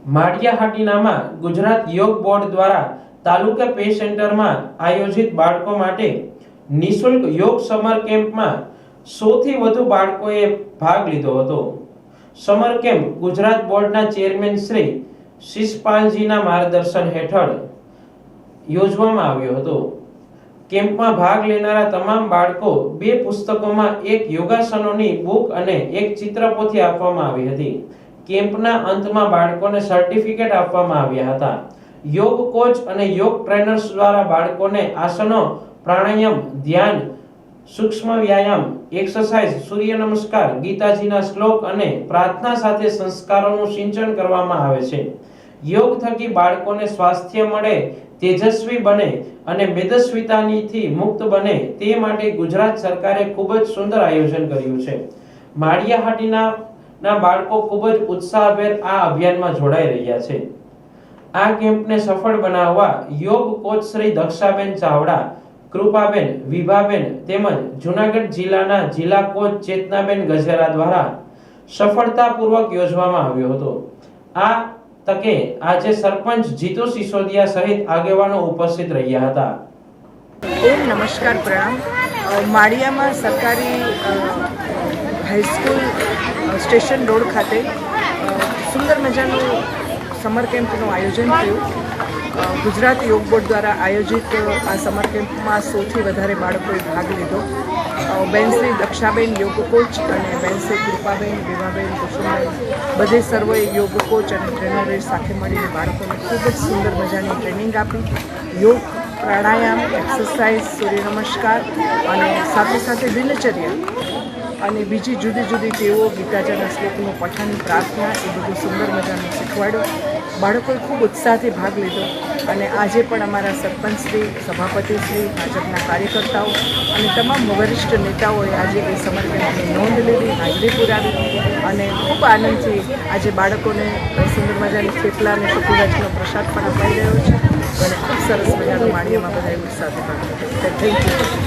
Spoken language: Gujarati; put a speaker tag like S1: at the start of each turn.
S1: માળિયાહાટીનામાં ગુજરાત યોગ બોર્ડ દ્વારા તાલુકા પે સેન્ટરમાં આયોજિત બાળકો માટે નિઃશુલ્ક યોગ સમર કેમ્પમાં 100 થી વધુ બાળકોએ ભાગ લીધો હતો। સમર કેમ્પ ગુજરાત બોર્ડના ચેરમેન શ્રી શિષપાલજીના માર્ગદર્શન હેઠળ યોજવામાં આવ્યો હતો। કેમ્પમાં ભાગ લેનારા તમામ બાળકો 2 પુસ્તકોમાં એક યોગાસનોની બુક અને એક ચિત્રપોથી આપવામાં આવી હતી। કેમ્પના અંતમાં બાળકોને સર્ટિફિકેટ આપવામાં આવ્યા હતા। યોગ કોચ અને યોગ ટ્રેનર્સ દ્વારા બાળકોને આસનો, પ્રાણાયામ, ધ્યાન, સૂક્ષ્મ વ્યાયામ, એક્સરસાઇઝ, સૂર્ય નમસ્કાર, ગીતાજીના શ્લોક અને પ્રાર્થના સાથે સંસ્કારોનું સિંચન કરવામાં આવે છે। યોગ થકી બાળકોને સ્વાસ્થ્ય મળે, તેજસ્વી બને અને મેદસ્વીતાથી મુક્ત બને તે માટે ગુજરાત સરકારે ખૂબ જ સુંદર આયોજન કર્યું છે। માળિયાહાટીના બાળકો ખૂબ જ ઉત્સાહભેર આ અભિયાનમાં જોડાઈ રહ્યા છે। આ કેમ્પને સફળ બનાવવા યોગ કોચ શ્રી દક્ષાબેન ચાવડા, કૃપાબેન, વિભાબેન તેમજ જૂનાગઢ જિલ્લાના જિલ્લા કોચ ચેતનાબેન ગજેરા દ્વારા સફળતાપૂર્વક યોજવામાં આવ્યો હતો। આ તકે આજે સરપંચ જીતુ સિસોદિયા સહિત આગેવાનો ઉપસ્થિત રહ્યા હતા।
S2: ओम नमस्कार प्रणाम। माड़ियाમાં सरकारी हाईस्कूल स्टेशन रोड खाते सुंदर मजाનું समर केम्पનું आयोजन થયું। गुजरात योग बोर्ड द्वारा आयोजित आ समर केम्पમાં 100 થી વધારે બાળકોએ ભાગ લીધો। બેન શ્રી દક્ષાબેન યોગ કોચ અને બેન શ્રી કૃપાબેન, વિભાબેન, કુસુમબેન બધે સર્વે યોગ કોચ અને ટ્રેનરે સાથે મળીને બાળકોને ખૂબ જ સુંદર મજાની ટ્રેનિંગ આપી। યોગ, પ્રાણાયામ, એક્સરસાઇઝ, સૂર્ય નમસ્કાર અને સાથે સાથે દિનચર્યા અને બીજી જુદી જુદી ટેવો, ગીતાજીના શ્લોકનું પઠન, પ્રાર્થના એ બધું સુંદર મજાનું શીખવાડ્યું। બાળકોએ ખૂબ ઉત્સાહથી ભાગ લીધો અને આજે પણ અમારા સરપંચશ્રી, સભાપતિશ્રી, ભાજપના કાર્યકર્તાઓ અને તમામ વરિષ્ઠ નેતાઓએ આજે એ સમર કેમ્પની નોંધ લીધી, હાજરી પુરાવી અને ખૂબ આનંદથી આજે બાળકોને સુંદર મજાની થેપલા અને શુક્રરાજનો પ્રસાદ પણ અપાઈ રહ્યો છે અને ખૂબ સરસ મજાનું માળિયામાં બધાએ ઉત્સાહથી ભાગ લીધો। Thank you.